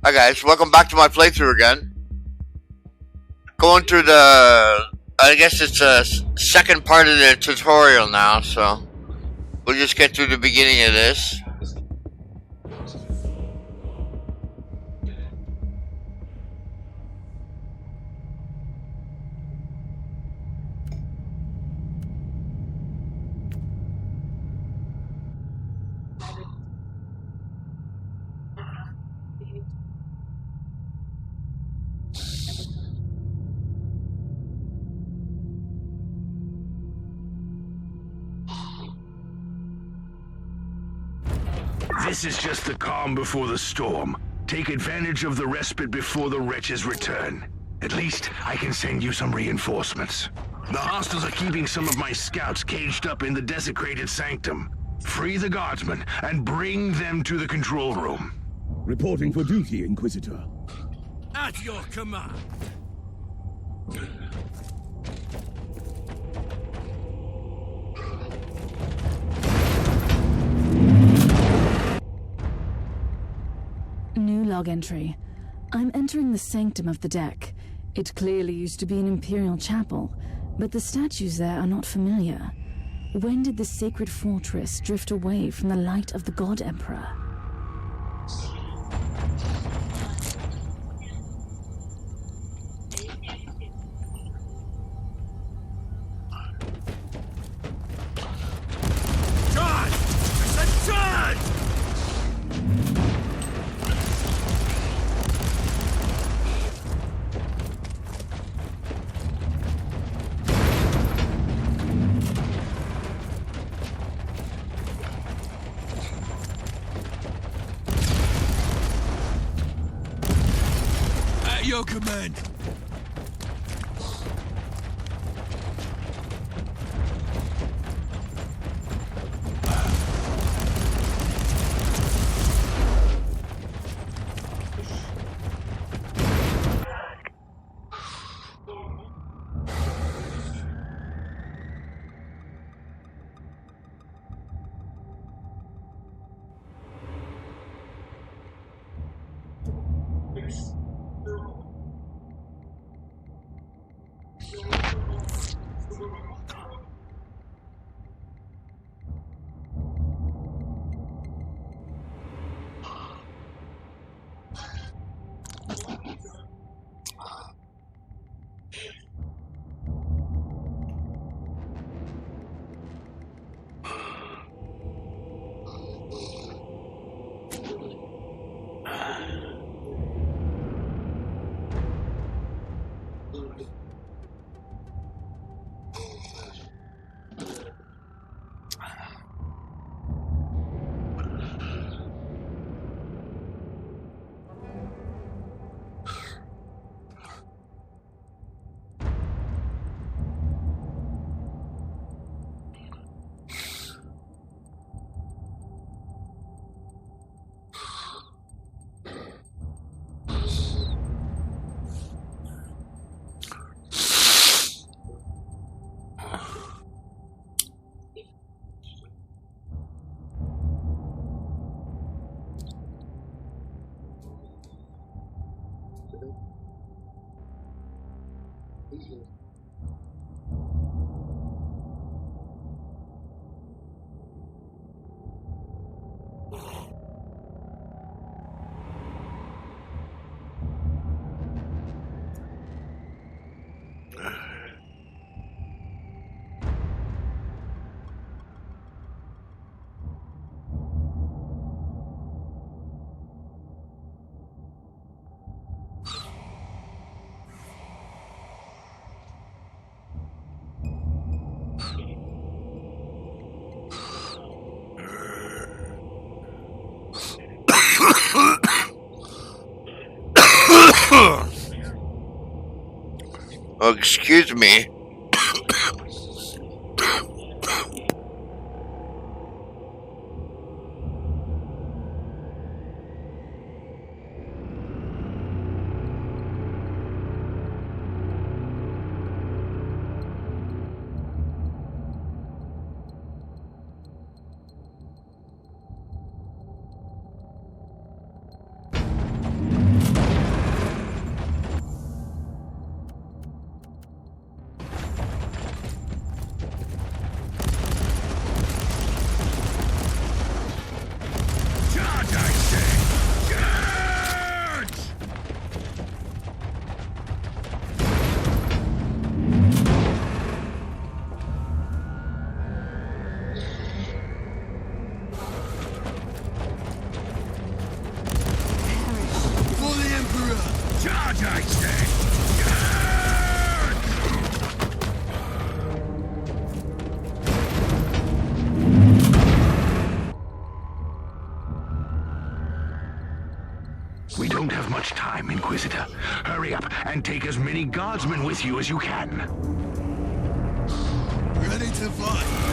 Hi guys, welcome back to my playthrough again. Going through I guess it's a second part of the tutorial now, so we'll just get through the beginning of this. This is just the calm before the storm. Take advantage of the respite before the wretches return. At least, I can send you some reinforcements. The hostiles are keeping some of my scouts caged up in the desecrated sanctum. Free the guardsmen and bring them to the control room. Reporting for duty, Inquisitor. At your command. New log entry. I'm entering the sanctum of the deck. It clearly used to be an Imperial chapel, but the statues there are not familiar. When did the sacred fortress drift away from the light of the God Emperor? Charge! I said charge! At your command. Oh, excuse me. don't have much time, Inquisitor. Hurry up and take as many guardsmen with you as you can. Ready to fight.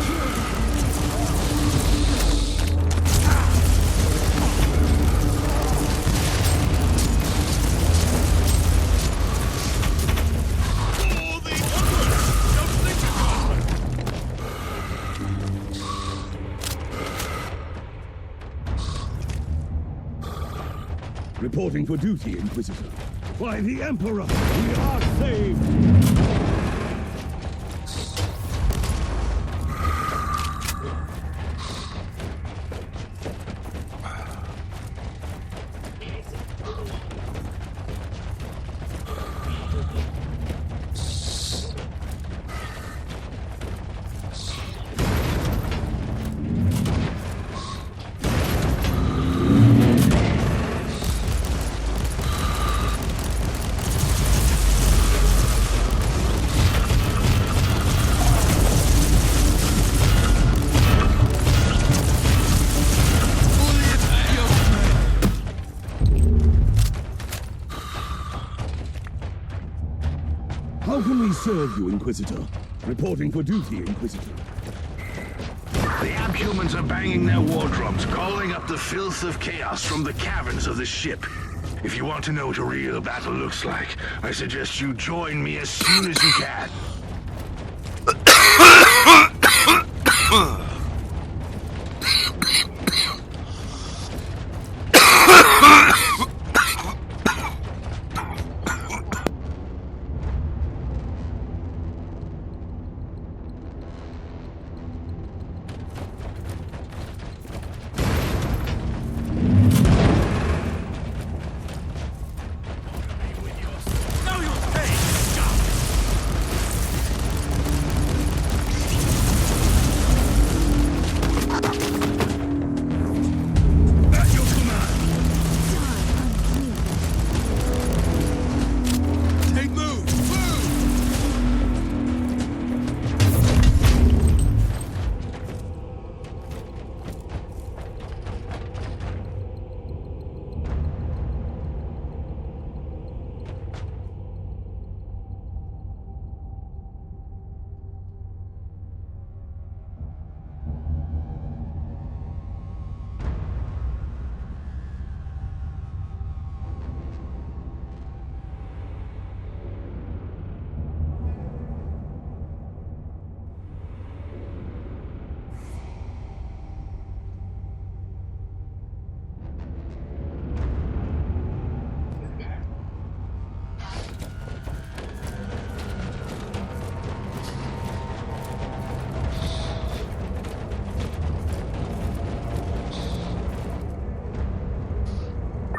Reporting for duty, Inquisitor. By the Emperor, we are saved! How can we serve you, Inquisitor? Reporting for duty, Inquisitor. The abhumans are banging their war drums, calling up the filth of chaos from the caverns of the ship. If you want to know what a real battle looks like, I suggest you join me as soon as you can.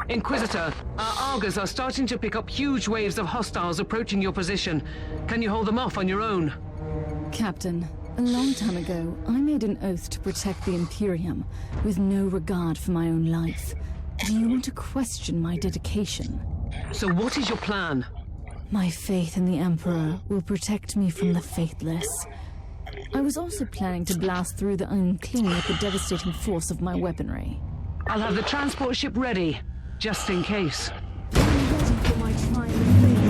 Inquisitor, our Argos are starting to pick up huge waves of hostiles approaching your position. Can you hold them off on your own? Captain, a long time ago, I made an oath to protect the Imperium, with no regard for my own life. Do you want to question my dedication? So what is your plan? My faith in the Emperor will protect me from the faithless. I was also planning to blast through the unclean with the devastating force of my weaponry. I'll have the transport ship ready, just in case. I'm ready for my trial of faith.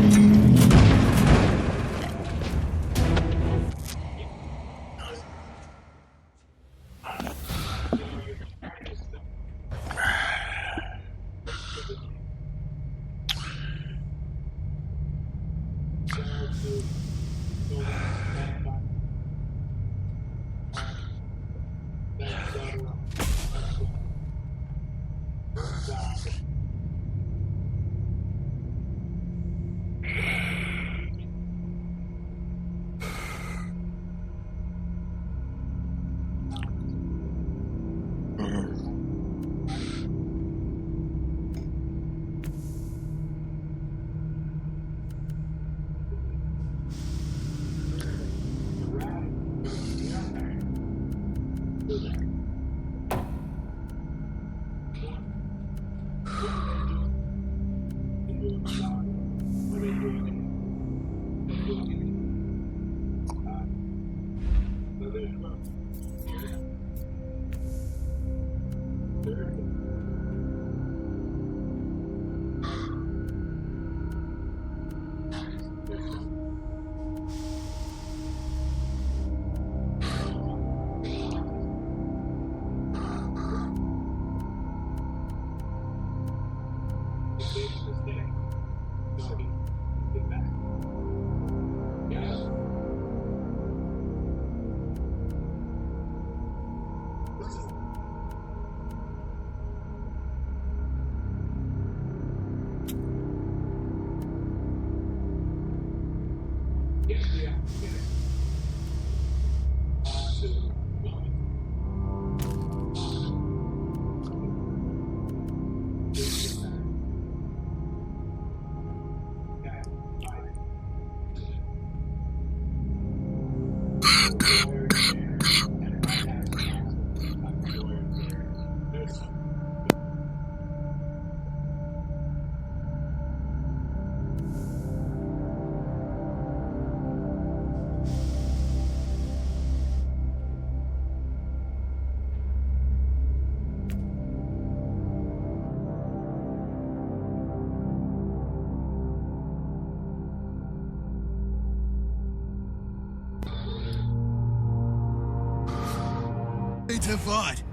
To fight.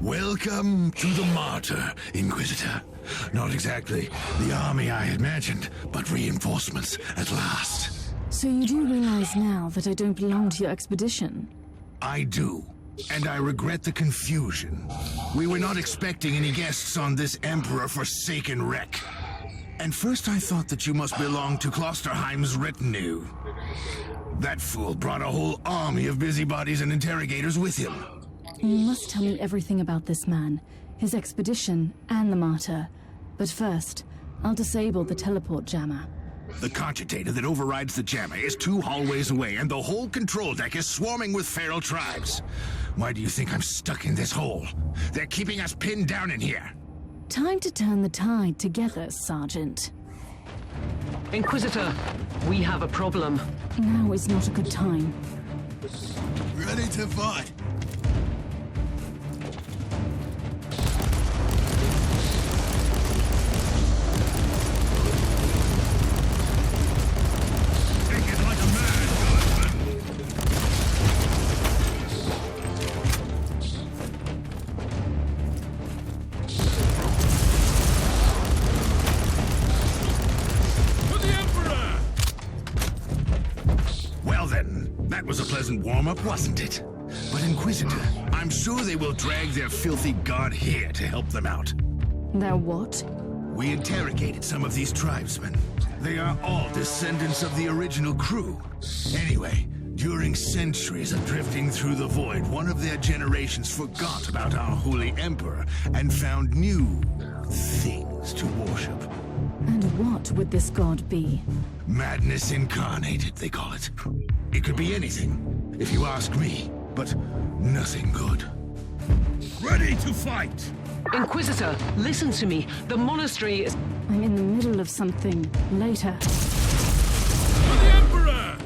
Welcome to the Martyr, Inquisitor. Not exactly the army I imagined, but reinforcements at last. So you do realize now that I don't belong to your expedition? I do, and I regret the confusion. We were not expecting any guests on this Emperor-forsaken wreck. And first I thought that you must belong to Klosterheim's retinue. That fool brought a whole army of busybodies and interrogators with him. You must tell me everything about this man, his expedition, and the Martyr. But first, I'll disable the teleport jammer. The cogitator that overrides the jammer is 2 hallways away, and the whole control deck is swarming with feral tribes. Why do you think I'm stuck in this hole? They're keeping us pinned down in here. Time to turn the tide together, Sergeant. Inquisitor, we have a problem. Now is not a good time. Ready to fight. That was a pleasant warm-up, wasn't it? But Inquisitor, I'm sure they will drag their filthy god here to help them out. Now what? We interrogated some of these tribesmen. They are all descendants of the original crew. Anyway, during centuries of drifting through the void, one of their generations forgot about our holy emperor and found new things to worship. And what would this god be? Madness incarnated, they call it. It could be anything, if you ask me, but nothing good. Ready to fight! Inquisitor, listen to me. The monastery is... I'm in the middle of something. Later. For the Emperor!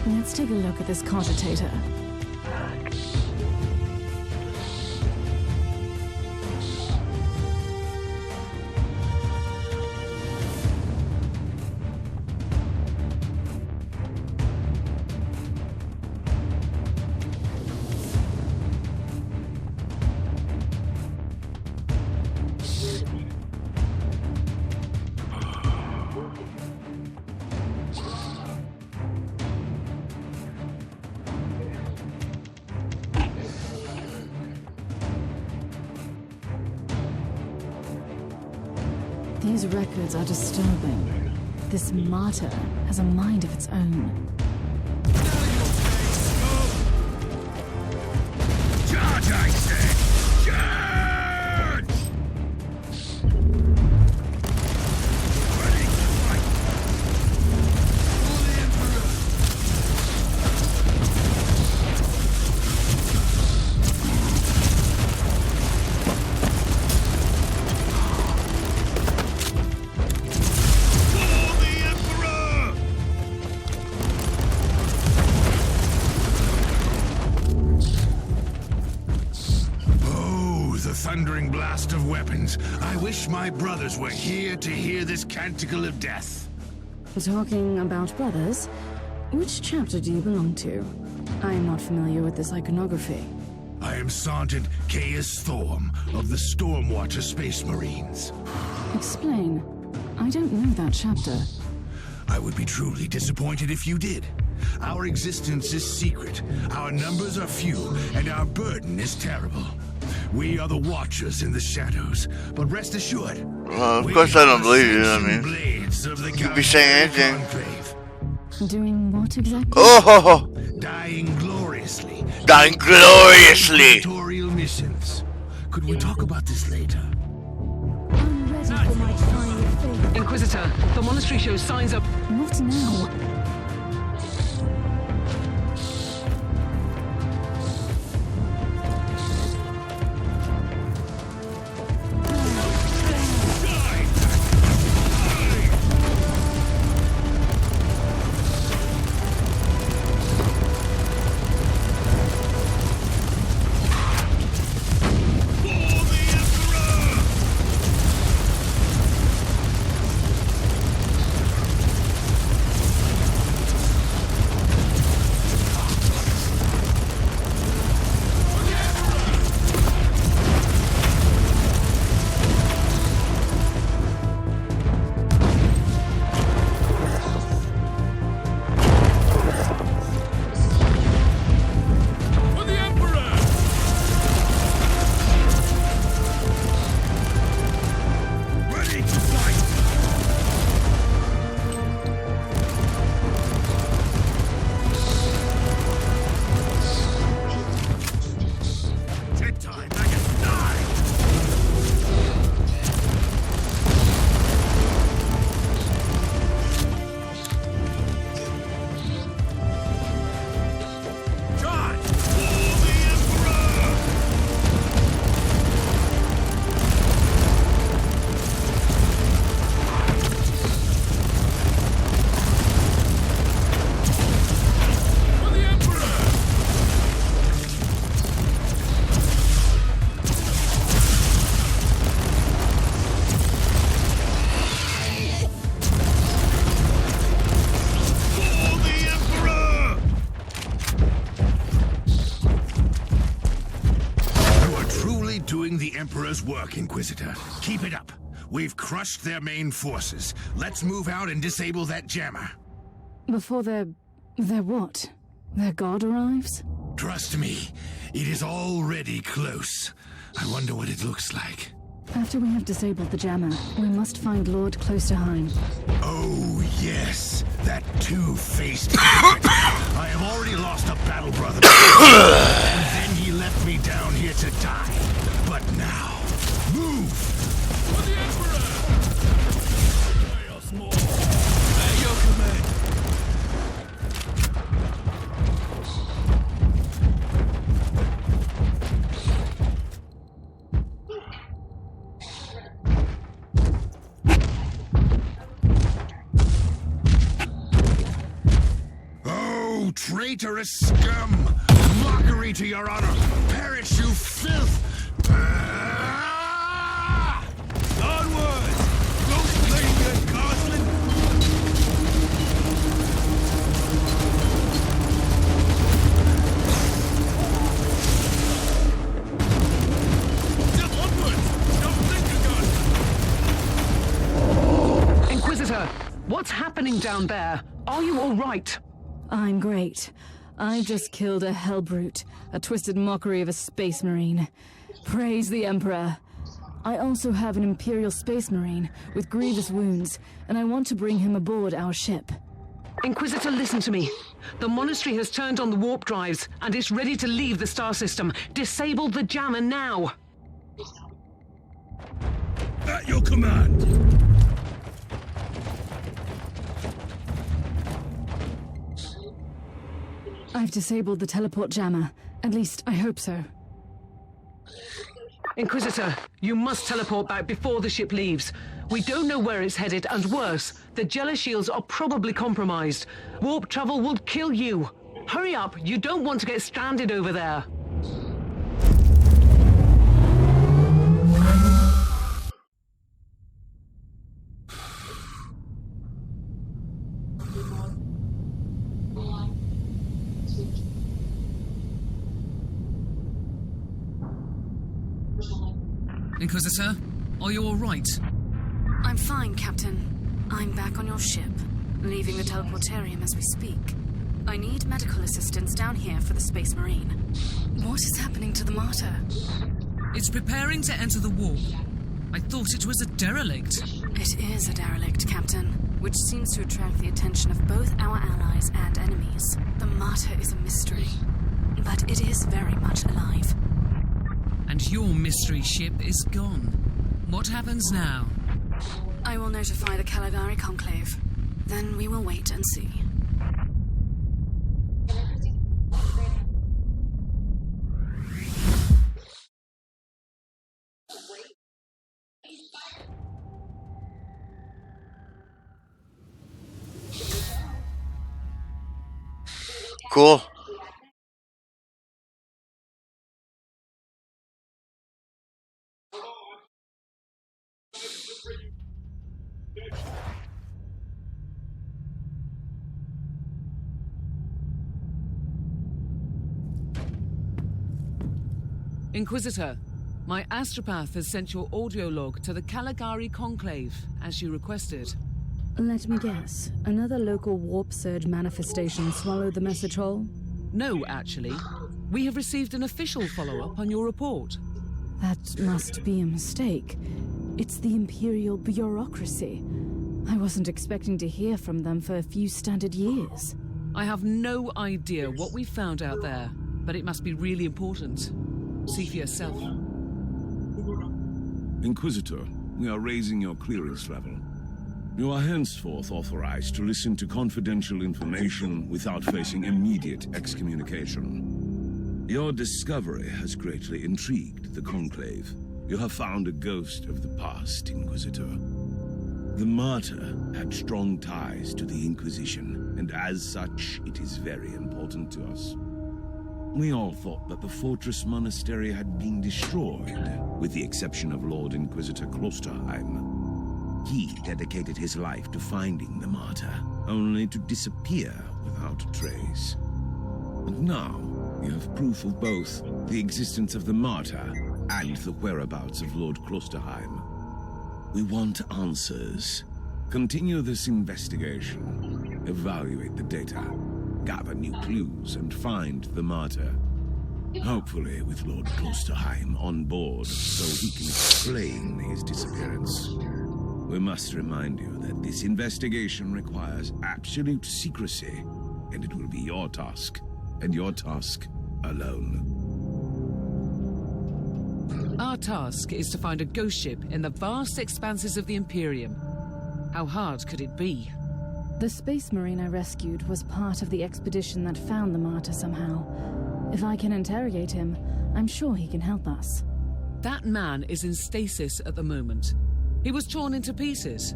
Let's take a look at this cogitator. These records are disturbing. This martyr has a mind of its own. Charge, I said! Charge! Ready to fight! For the Emperor! thundering blast of weapons. I wish my brothers were here to hear this canticle of death. Talking about brothers, which chapter do you belong to? I am not familiar with this iconography. I am Sergeant Caius Thorm of the Stormwatcher Space Marines. Explain. I don't know that chapter. I would be truly disappointed if you did. Our existence is secret, our numbers are few, and our burden is terrible. We are the Watchers in the shadows, but rest assured... Of course I don't believe you, I mean... You could be saying anything. Doing what exactly? Oh! Dying gloriously. Dying gloriously! Tutorial missions. Could we talk about this later? I'm ready for my time of fate. Inquisitor, the monastery shows signs of... Not now. The Emperor's work, Inquisitor. Keep it up. We've crushed their main forces. Let's move out and disable that jammer. Before their what? Their god arrives? Trust me, it is already close. I wonder what it looks like. After we have disabled the jammer, we must find Lord Closterheim. Oh, yes. That two-faced I have already lost a battle brother. And then he left me down here to die. But now, move! For the Emperor! Chaos more! At your command! Oh, traitorous scum! Mockery to your honor! Perish, you filth! Onward! Don't play yet, Carsland! Just onwards! Don't think again! Inquisitor, what's happening down there? Are you all right? I'm great. I just killed a hellbrute, a twisted mockery of a space marine. Praise the Emperor. I also have an Imperial Space Marine with grievous wounds, and I want to bring him aboard our ship. Inquisitor, listen to me. The monastery has turned on the warp drives, and is ready to leave the star system. Disable the jammer now! At your command! I've disabled the teleport jammer. At least, I hope so. Inquisitor, you must teleport back before the ship leaves. We don't know where it's headed, and worse, the Jella shields are probably compromised. Warp travel will kill you. Hurry up, you don't want to get stranded over there. Inquisitor, are you all right? I'm fine, Captain. I'm back on your ship, leaving the teleportarium as we speak. I need medical assistance down here for the Space Marine. What is happening to the Martyr? It's preparing to enter the warp. I thought it was a derelict. It is a derelict, Captain, which seems to attract the attention of both our allies and enemies. The Martyr is a mystery, but it is very much alive. And your mystery ship is gone. What happens now? I will notify the Caligari Conclave. Then we will wait and see. Cool. Inquisitor, my astropath has sent your audio log to the Caligari Conclave, as you requested. Let me guess. Another local warp surge manifestation swallowed the message whole? No, actually. We have received an official follow-up on your report. That must be a mistake. It's the Imperial bureaucracy. I wasn't expecting to hear from them for a few standard years. I have no idea what we found out there, but it must be really important. See for yourself. Inquisitor, we are raising your clearance level. You are henceforth authorized to listen to confidential information without facing immediate excommunication. Your discovery has greatly intrigued the Conclave. You have found a ghost of the past, Inquisitor. The Martyr had strong ties to the Inquisition, and as such, it is very important to us. We all thought that the Fortress Monastery had been destroyed, with the exception of Lord Inquisitor Klosterheim. He dedicated his life to finding the Martyr, only to disappear without a trace. And now, we have proof of both the existence of the Martyr and the whereabouts of Lord Klosterheim. We want answers. Continue this investigation. Evaluate the data. Gather new clues and find the Martyr. Hopefully with Lord Klosterheim on board so he can explain his disappearance. We must remind you that this investigation requires absolute secrecy, and it will be your task, and your task alone. Our task is to find a ghost ship in the vast expanses of the Imperium. How hard could it be? The Space Marine I rescued was part of the expedition that found the Martyr somehow. If I can interrogate him, I'm sure he can help us. That man is in stasis at the moment. He was torn into pieces.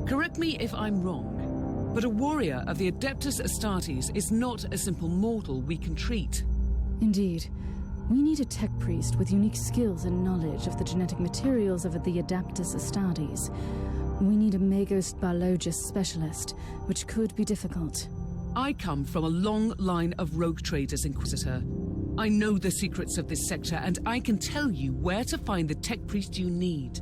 Correct me if I'm wrong, but a warrior of the Adeptus Astartes is not a simple mortal we can treat. Indeed. We need a tech priest with unique skills and knowledge of the genetic materials of the Adeptus Astartes. We need a Magos biologist specialist, which could be difficult. I come from a long line of rogue traders, Inquisitor. I know the secrets of this sector, and I can tell you where to find the tech priest you need.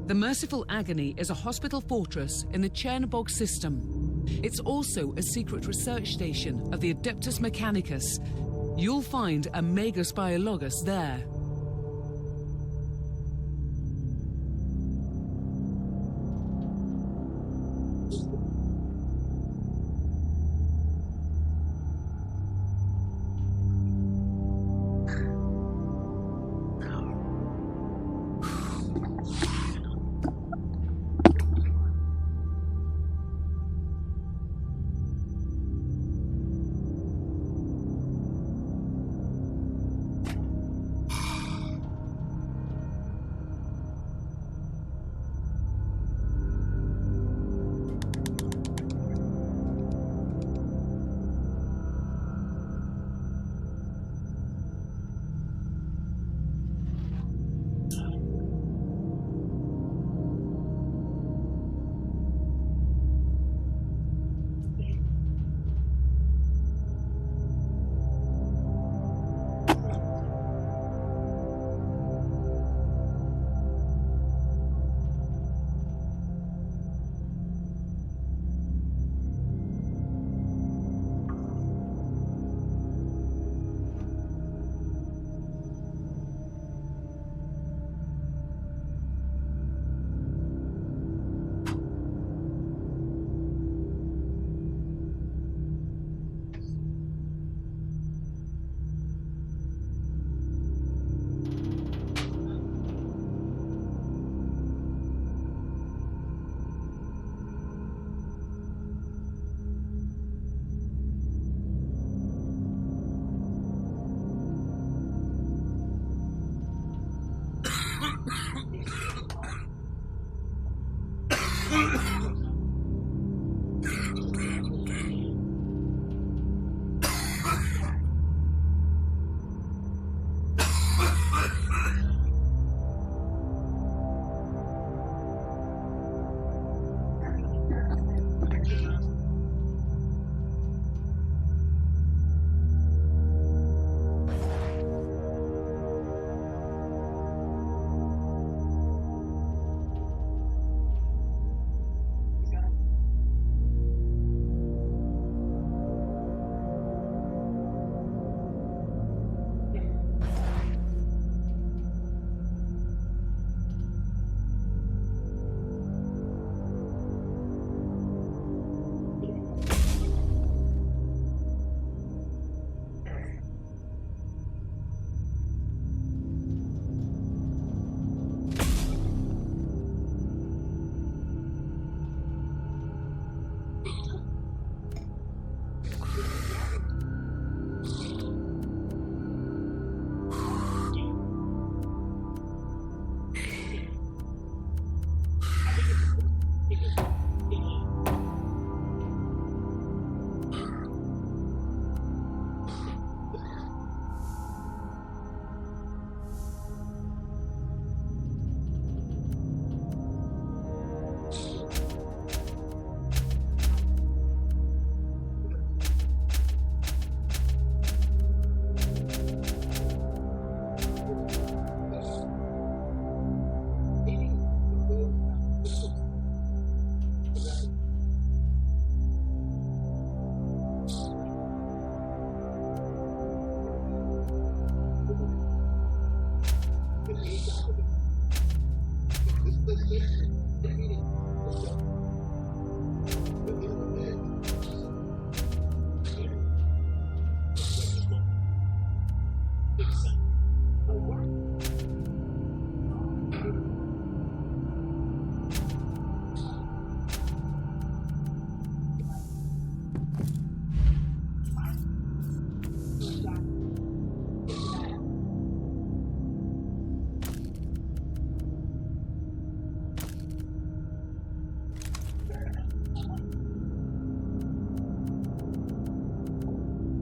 The Merciful Agony is a hospital fortress in the Chernobog system. It's also a secret research station of the Adeptus Mechanicus. You'll find a Magos biologus there.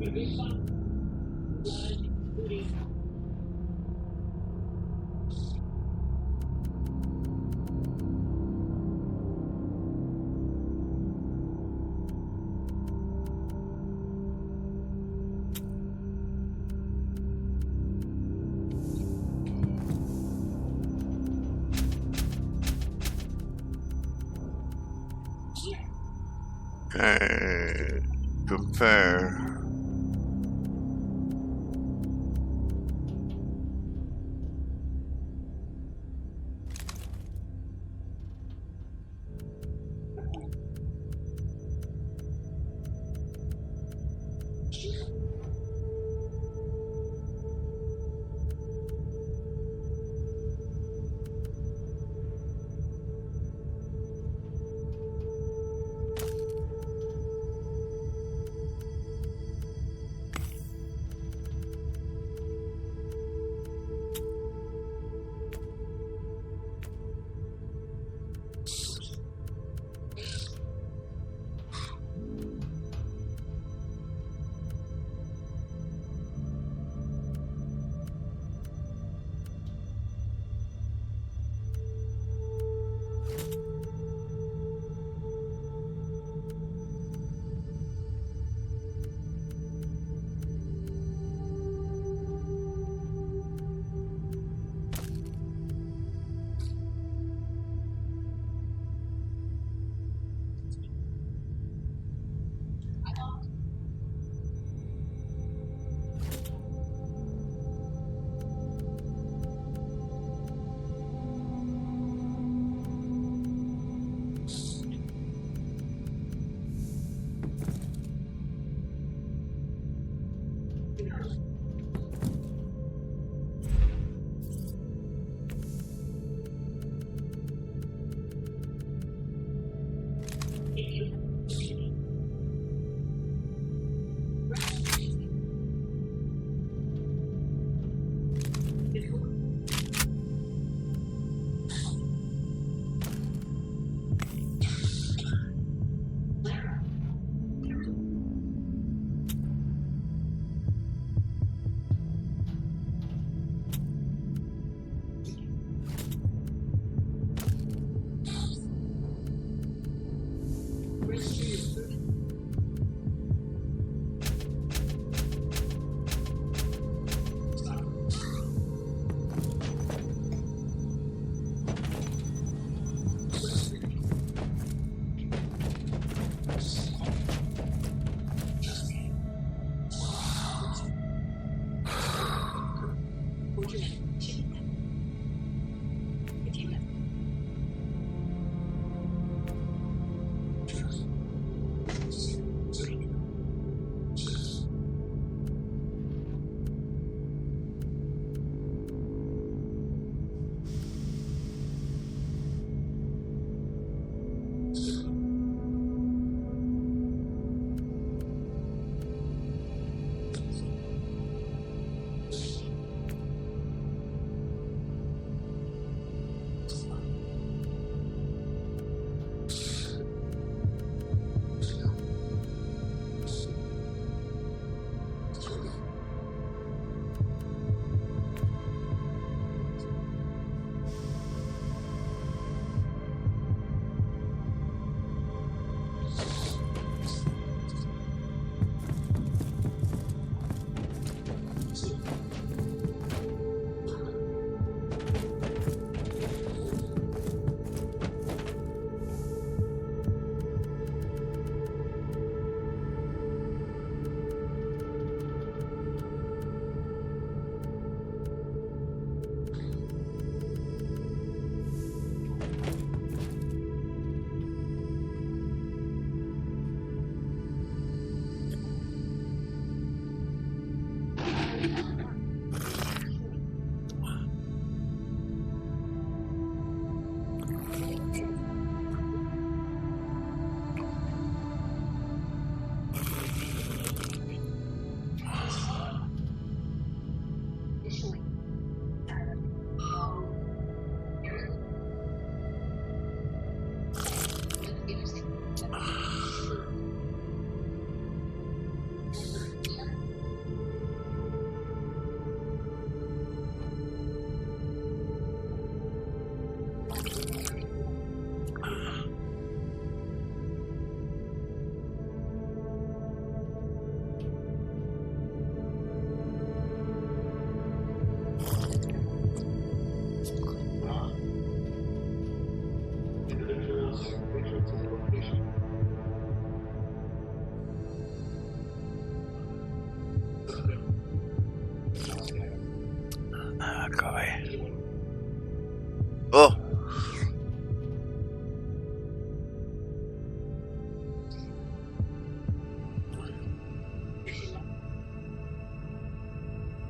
Okay. Compare.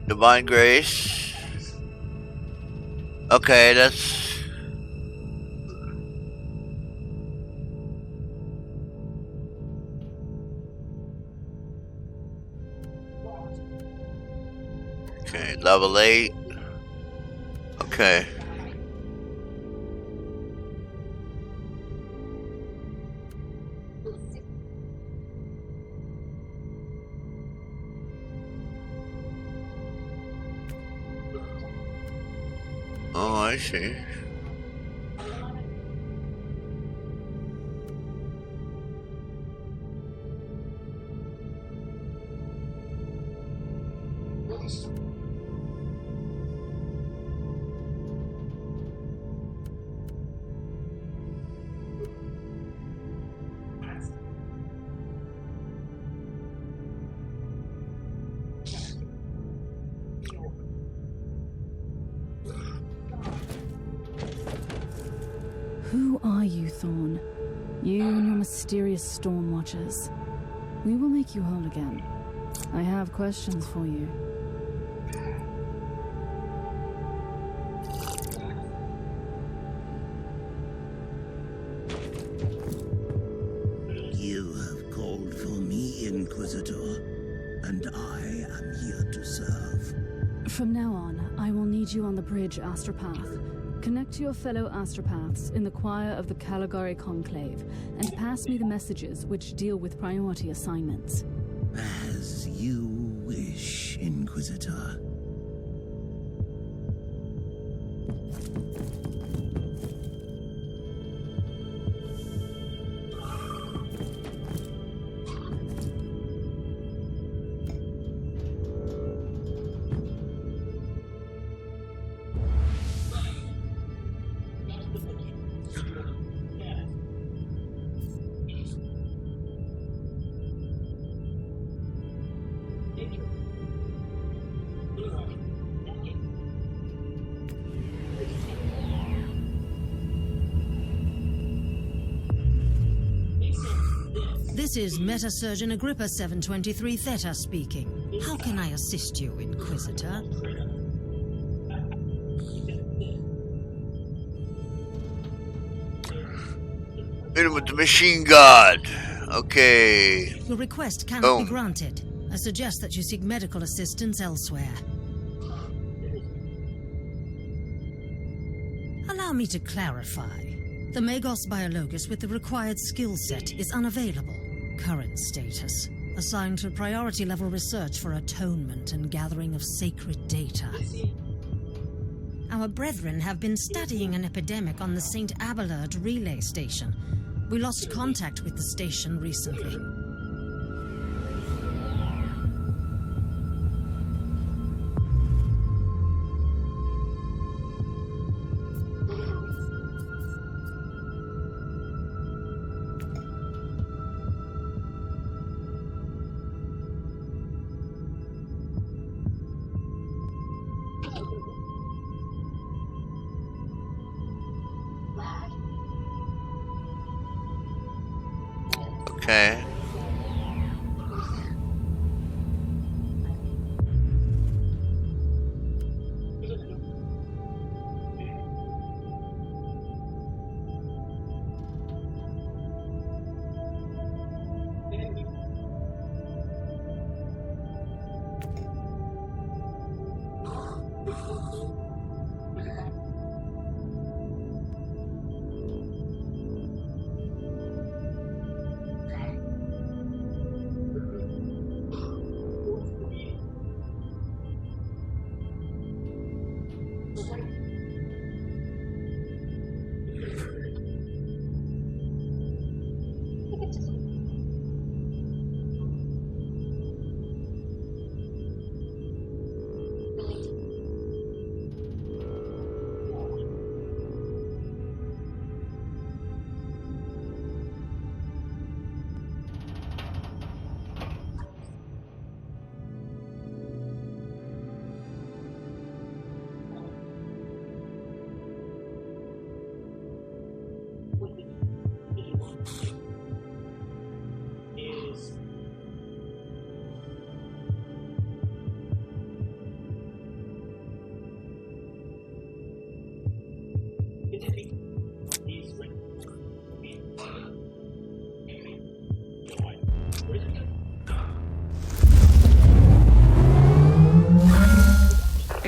Divine Grace. Okay, that's... Okay, level 8. Okay. Oh, I see. Who are you, Thorn? You and your mysterious storm watchers. We will make you whole again. I have questions for you. You have called for me, Inquisitor, and I am here to serve. From now on, I will need you on the bridge, Astropath. Connect to your fellow Astropaths in the choir of the Caligari Conclave, and pass me the messages which deal with priority assignments. As you wish, Inquisitor. This is Meta-Surgeon Agrippa 723 Theta speaking. How can I assist you, Inquisitor? Hit him with the machine god. Okay. Your request cannot be granted. I suggest that you seek medical assistance elsewhere. Allow me to clarify. The Magos Biologus with the required skill set is unavailable. Current status: assigned to priority level research for atonement and gathering of sacred data. Our brethren have been studying an epidemic on the St. Abelard relay station. We lost contact with the station recently. Okay.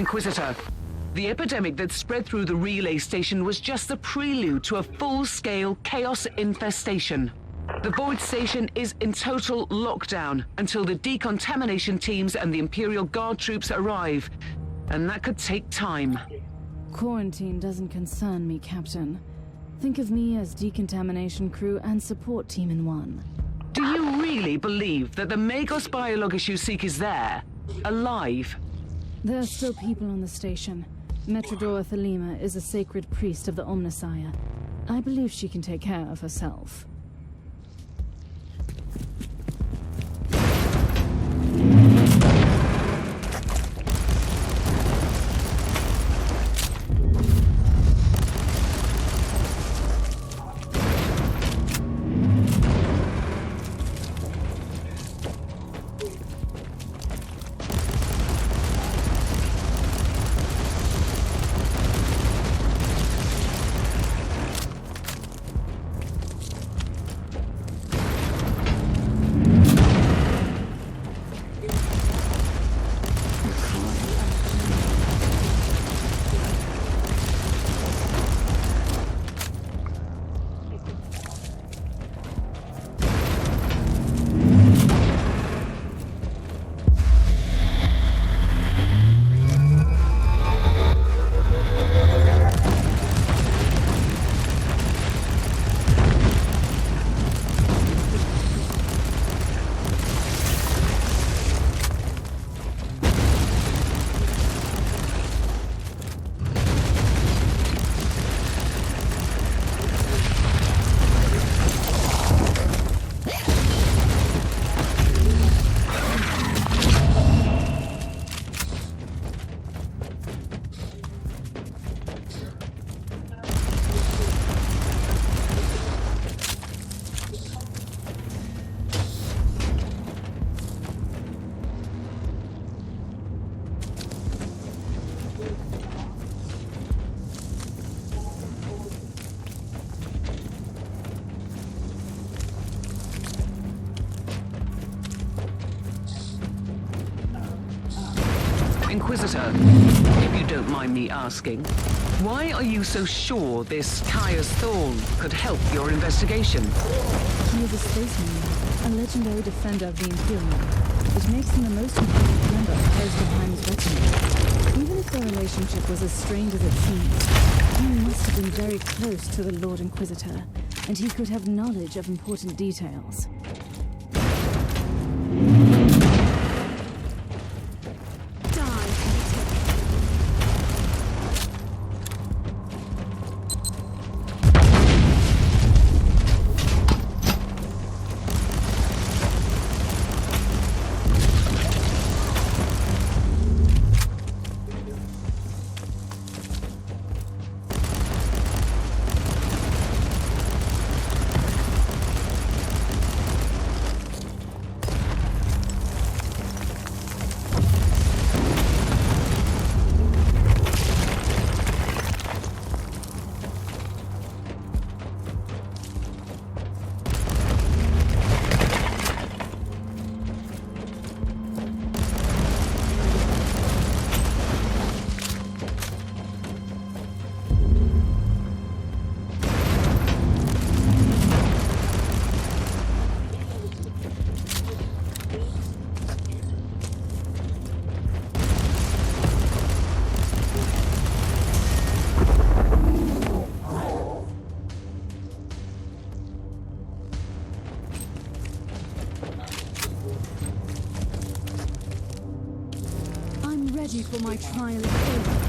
Inquisitor. The epidemic that spread through the relay station was just the prelude to a full-scale chaos infestation. The Void Station is in total lockdown until the decontamination teams and the Imperial Guard troops arrive. And that could take time. Quarantine doesn't concern me, Captain. Think of me as decontamination crew and support team in one. Do you really believe that the Magos Biologus you seek is there? Alive? There are still people on the station. Metrodora Thelema is a sacred priest of the Omnissiah. I believe she can take care of herself. Inquisitor, if you don't mind me asking, why are you so sure this Caius Thorn could help your investigation? He is a spaceman, a legendary defender of the Imperium, which makes him the most important member of President Heim's retinue. Even if their relationship was as strained as it seems, he must have been very close to the Lord Inquisitor, and he could have knowledge of important details. Ready for my trial of faith.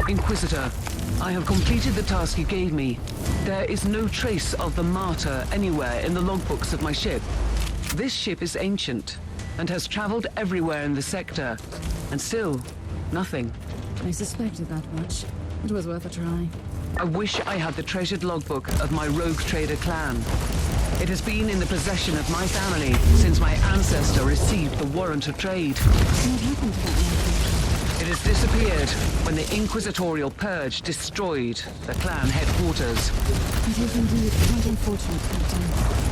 Inquisitor, I have completed the task you gave me. There is no trace of the Martyr anywhere in the logbooks of my ship. This ship is ancient and has traveled everywhere in the sector, and still, nothing. I suspected that much. It was worth a try. I wish I had the treasured logbook of my rogue trader clan. It has been in the possession of my family since my ancestor received the warrant of trade. What happened to that logbook? It has disappeared when the Inquisitorial Purge destroyed the clan headquarters. It is indeed quite unfortunate, Captain.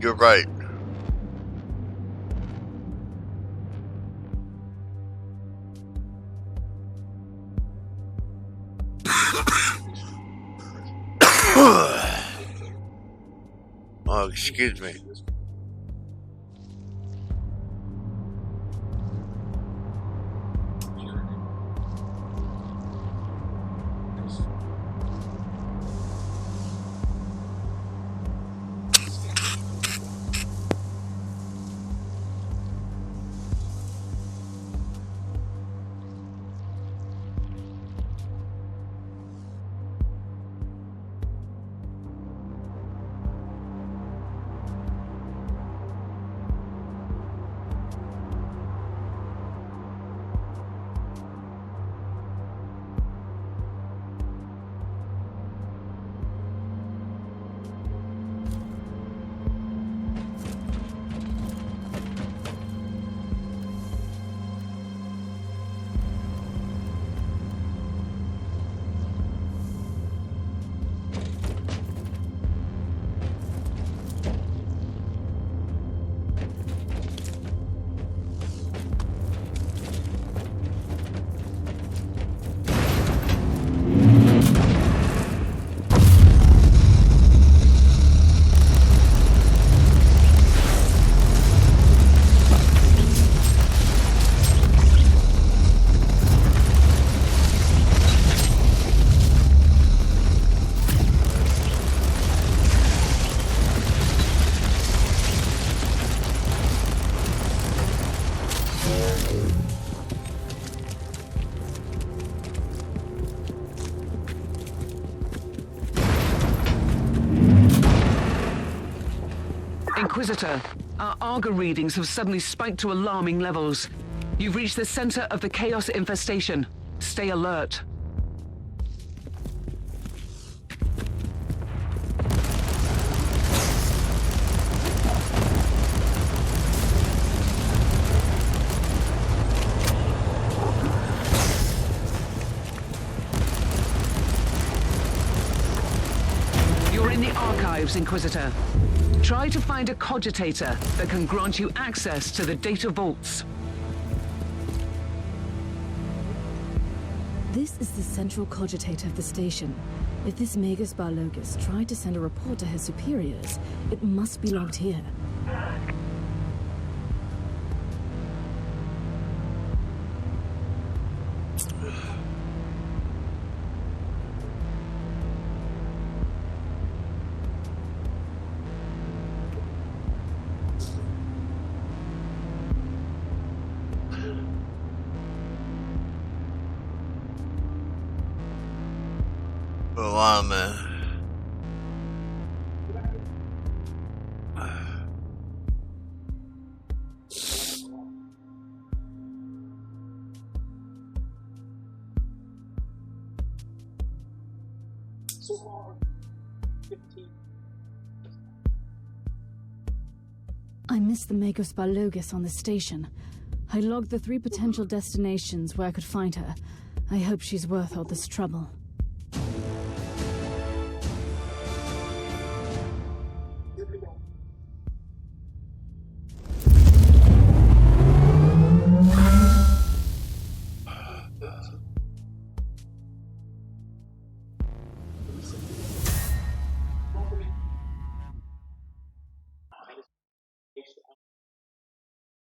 You're right. Oh, excuse me. Inquisitor, our Arga readings have suddenly spiked to alarming levels. You've reached the center of the Chaos infestation. Stay alert. You're in the archives, Inquisitor. Try to find a cogitator that can grant you access to the data vaults. This is the central cogitator of the station. If this Magus Barlogus tried to send a report to his superiors, it must be logged here. Hold on, man. I missed the Magus Barlogus on the station. I logged the 3 potential destinations where I could find her. I hope she's worth all this trouble.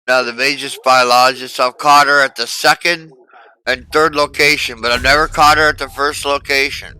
Now, the Magus Biologist, I've caught her at the 2nd and 3rd location, but I've never caught her at the 1st location.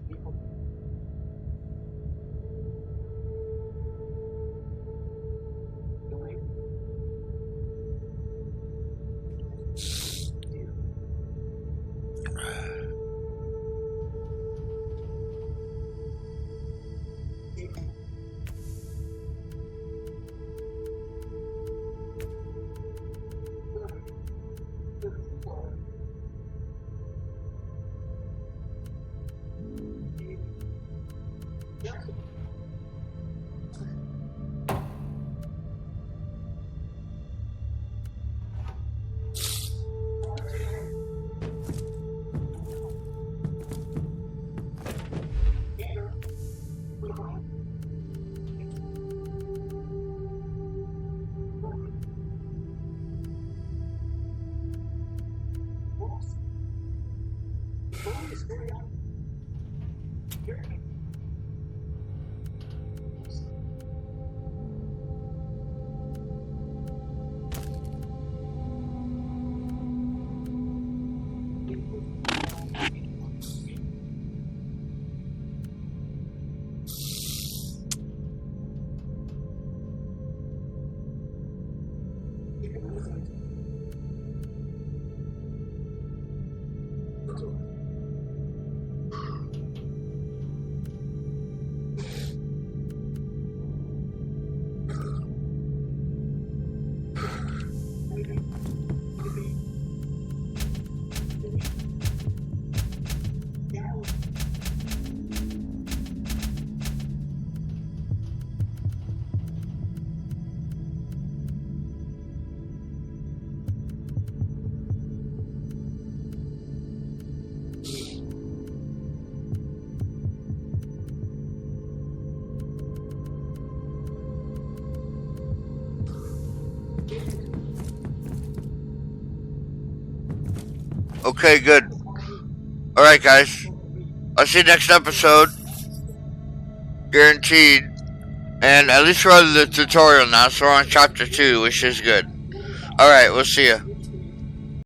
Okay, good. Alright, guys. I'll see you next episode. Guaranteed. And at least we're on the tutorial now, so we're on chapter 2, which is good. Alright, we'll see you.